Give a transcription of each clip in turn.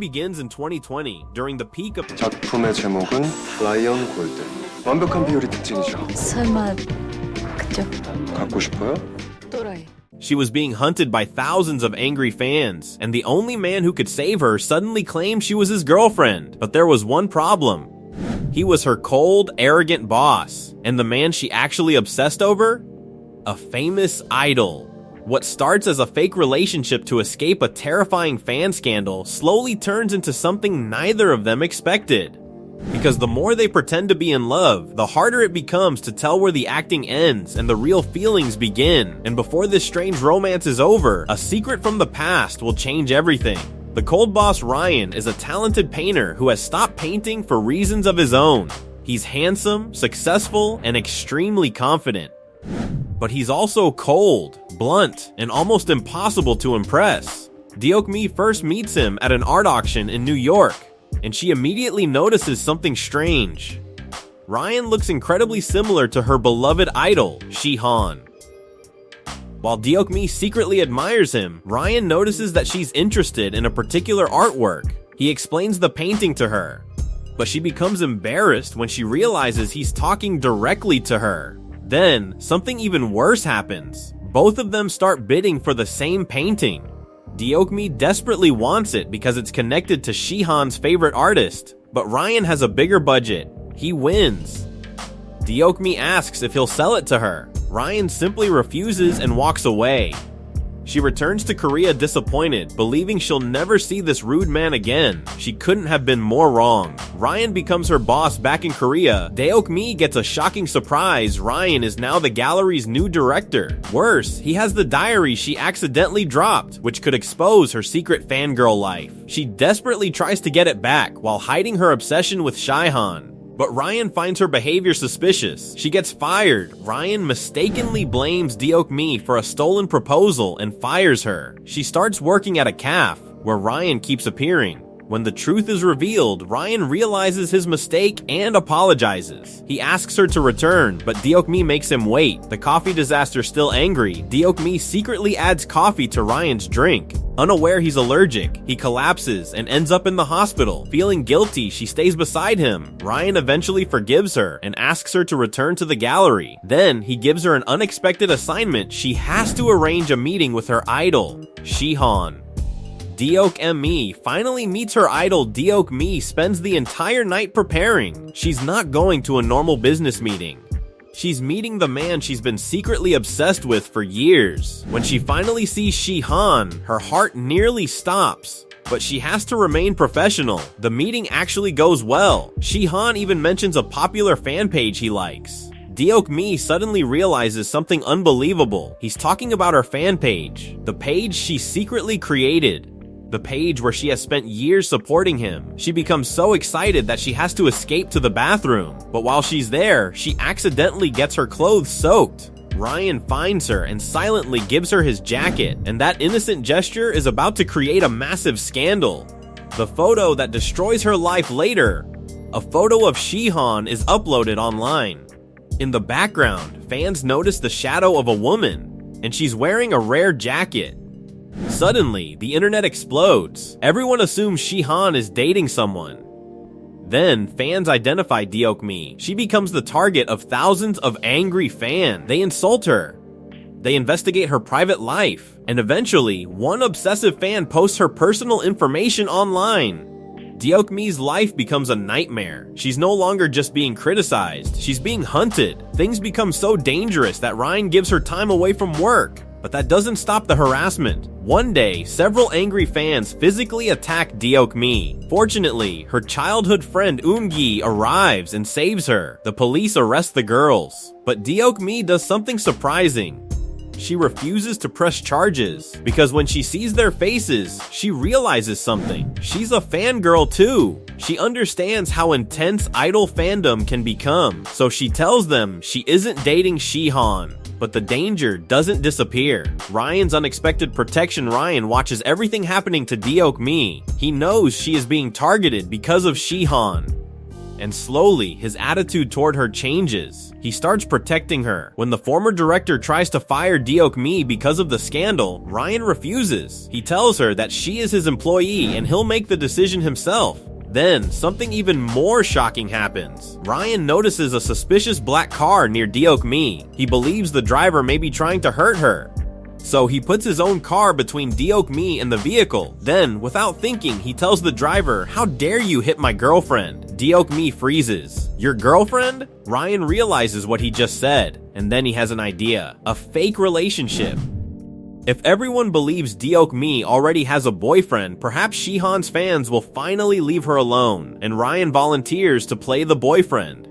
begins in 2020 during the peak of 작품의 제목은 라이언 골든. 완벽한 비율이 특징이죠. 설마 그쪽 갖고 싶어요? 또라이. She was being hunted by thousands of angry fans, and the only man who could save her suddenly claimed she was his girlfriend. But there was one problem. He was her cold, arrogant boss, and the man she actually obsessed over? A famous idol. What starts as a fake relationship to escape a terrifying fan scandal slowly turns into something neither of them expected. Because the more they pretend to be in love, the harder it becomes to tell where the acting ends and the real feelings begin. And before this strange romance is over, a secret from the past will change everything. The cold boss Ryan is a talented painter who has stopped painting for reasons of his own. He's handsome, successful, and extremely confident. But he's also cold, blunt, and almost impossible to impress. Deokmi first meets him at an art auction in New York, and she immediately notices something strange. Ryan looks incredibly similar to her beloved idol, Shihan. While Deokmi secretly admires him, Ryan notices that she's interested in a particular artwork. He explains the painting to her, but she becomes embarrassed when she realizes he's talking directly to her. Then, something even worse happens. Both of them start bidding for the same painting. Deokmi desperately wants it because it's connected to Shihan's favorite artist, but Ryan has a bigger budget. He wins. Deokmi asks if he'll sell it to her. Ryan simply refuses and walks away. She returns to Korea disappointed, believing she'll never see this rude man again. She couldn't have been more wrong. Ryan becomes her boss back in Korea. Deokmi gets a shocking surprise. Ryan is now the gallery's new director. Worse, he has the diary she accidentally dropped, which could expose her secret fangirl life. She desperately tries to get it back while hiding her obsession with Shihan. But Ryan finds her behavior suspicious. She gets fired. Ryan mistakenly blames Deokmi for a stolen proposal and fires her. She starts working at a cafe, where Ryan keeps appearing. When the truth is revealed, Ryan realizes his mistake and apologizes. He asks her to return, but Deokmi makes him wait. The coffee disaster still angry, Deokmi secretly adds coffee to Ryan's drink. Unaware he's allergic, he collapses and ends up in the hospital. Feeling guilty, she stays beside him. Ryan eventually forgives her and asks her to return to the gallery. Then, he gives her an unexpected assignment. She has to arrange a meeting with her idol, Shihan. Deokmi finally meets her idol. Deokmi spends the entire night preparing. She's not going to a normal business meeting. She's meeting the man she's been secretly obsessed with for years. When she finally sees Shihan, her heart nearly stops. But she has to remain professional. The meeting actually goes well. Shihan even mentions a popular fan page he likes. Deokmi suddenly realizes something unbelievable. He's talking about her fan page, the page she secretly created. The page where she has spent years supporting him. She becomes so excited that she has to escape to the bathroom. But while she's there, she accidentally gets her clothes soaked. Ryan finds her and silently gives her his jacket, and that innocent gesture is about to create a massive scandal. The photo that destroys her life later, a photo of Shihan, is uploaded online. In the background, fans notice the shadow of a woman, and she's wearing a rare jacket. Suddenly, the internet explodes. Everyone assumes Shihan is dating someone. Then, fans identify Deokmi. She becomes the target of thousands of angry fans. They insult her. They investigate her private life. And eventually, one obsessive fan posts her personal information online. Deokmi's life becomes a nightmare. She's no longer just being criticized. She's being hunted. Things become so dangerous that Ryan gives her time away from work. But that doesn't stop the harassment. One day, several angry fans physically attack Deokmi. Fortunately, her childhood friend Eungi arrives and saves her. The police arrest the girls. But Deokmi does something surprising. She refuses to press charges, because when she sees their faces, she realizes something. She's a fangirl too. She understands how intense idol fandom can become, so she tells them she isn't dating Shihan. But the danger doesn't disappear. Ryan's unexpected protection. Ryan watches everything happening to Deokmi. He knows she is being targeted because of Shihan. and slowly his attitude toward her changes. He starts protecting her. When the former director tries to fire Deok-mi because of the scandal, Ryan refuses. He tells her that she is his employee and he'll make the decision himself. Then, something even more shocking happens. Ryan notices a suspicious black car near Deok-mi. He believes the driver may be trying to hurt her. So he puts his own car between Deok-mi and the vehicle. Then, without thinking, he tells the driver, "How dare you hit my girlfriend?" Deok-mi freezes. "Your girlfriend?" Ryan realizes what he just said, and then he has an idea. A fake relationship. If everyone believes Deok-mi already has a boyfriend, perhaps Shihan's fans will finally leave her alone, and Ryan volunteers to play the boyfriend.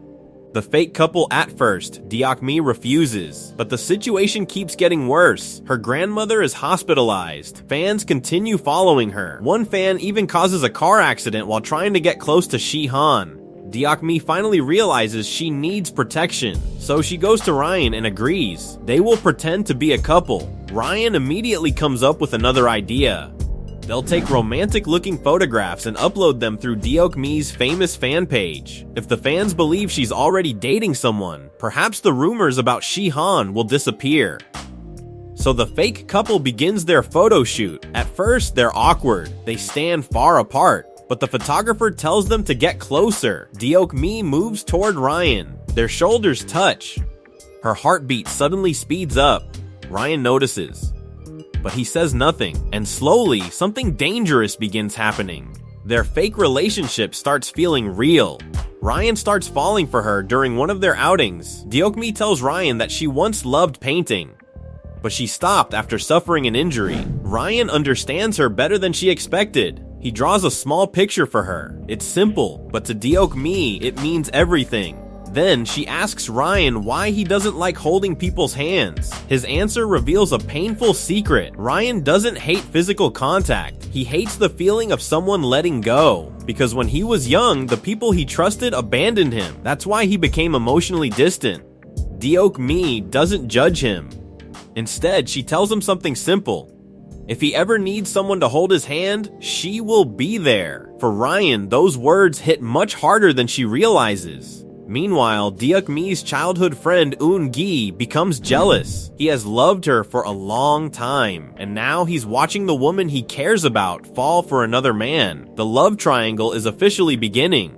The fake couple at first, Deok-mi refuses, but the situation keeps getting worse. Her grandmother is hospitalized. Fans continue following her. One fan even causes a car accident while trying to get close to Shihan. Deok-mi finally realizes she needs protection, so she goes to Ryan and agrees. They will pretend to be a couple. Ryan immediately comes up with another idea. They'll take romantic-looking photographs and upload them through Deok-mi's famous fan page. If the fans believe she's already dating someone, perhaps the rumors about Shihan will disappear. So the fake couple begins their photo shoot. At first, they're awkward. They stand far apart, but the photographer tells them to get closer. Deok-mi moves toward Ryan. Their shoulders touch. Her heartbeat suddenly speeds up. Ryan notices, but he says nothing, and slowly, something dangerous begins happening. Their fake relationship starts feeling real. Ryan starts falling for her during one of their outings. Deok-mi tells Ryan that she once loved painting, but she stopped after suffering an injury. Ryan understands her better than she expected. He draws a small picture for her. It's simple, but to Deok-mi, it means everything. Then she asks Ryan why he doesn't like holding people's hands. His answer reveals a painful secret. Ryan doesn't hate physical contact. He hates the feeling of someone letting go. Because when he was young, the people he trusted abandoned him. That's why he became emotionally distant. Deok-mi doesn't judge him. Instead, she tells him something simple. If he ever needs someone to hold his hand, she will be there. For Ryan, those words hit much harder than she realizes. Meanwhile, Deok-mi's childhood friend Eun-gi becomes jealous. He has loved her for a long time, and now he's watching the woman he cares about fall for another man. The love triangle is officially beginning.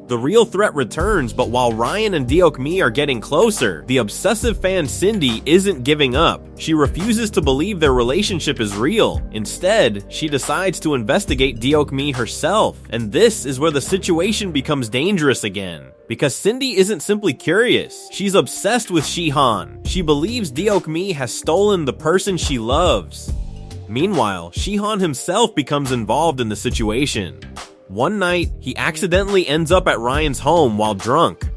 The real threat returns, but while Ryan and Deok-mi are getting closer, the obsessive fan Cindy isn't giving up. She refuses to believe their relationship is real. Instead, she decides to investigate Deok-mi herself, and this is where the situation becomes dangerous again. Because Cindy isn't simply curious, she's obsessed with Shihan. She believes Deok-mi has stolen the person she loves. Meanwhile, Shihan himself becomes involved in the situation. One night, he accidentally ends up at Ryan's home while drunk.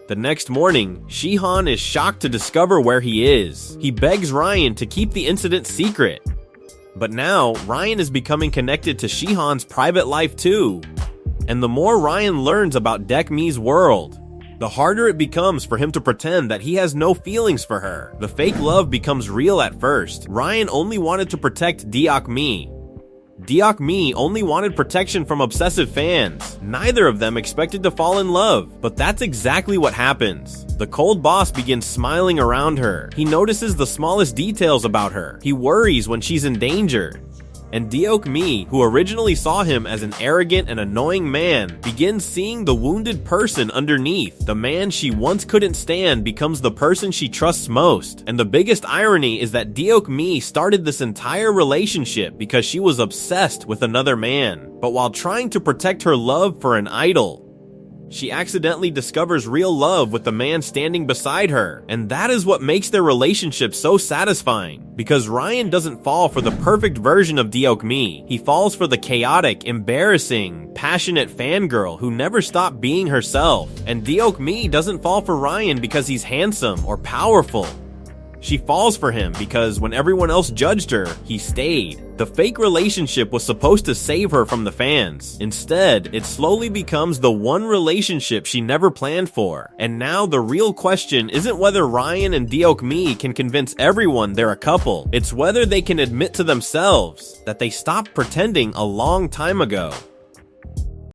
The next morning, Shihan is shocked to discover where he is. He begs Ryan to keep the incident secret. But now, Ryan is becoming connected to Shihan's private life too. And the more Ryan learns about Deok-mi's world, the harder it becomes for him to pretend that he has no feelings for her. The fake love becomes real at first. Ryan only wanted to protect Deok-mi. Deok-mi only wanted protection from obsessive fans. Neither of them expected to fall in love, but that's exactly what happens. The cold boss begins smiling around her. He notices the smallest details about her. He worries when she's in danger. And Deok-mi, who originally saw him as an arrogant and annoying man, begins seeing the wounded person underneath. The man she once couldn't stand becomes the person she trusts most. And the biggest irony is that Deok-mi started this entire relationship because she was obsessed with another man. But while trying to protect her love for an idol, she accidentally discovers real love with the man standing beside her, and that is what makes their relationship so satisfying. Because Ryan doesn't fall for the perfect version of Deok-mi, he falls for the chaotic, embarrassing, passionate fangirl who never stopped being herself. And Deok-mi doesn't fall for Ryan because he's handsome or powerful. She falls for him because when everyone else judged her, he stayed. The fake relationship was supposed to save her from the fans. Instead, it slowly becomes the one relationship she never planned for. And now the real question isn't whether Ryan and Deok-mi can convince everyone they're a couple. It's whether they can admit to themselves that they stopped pretending a long time ago.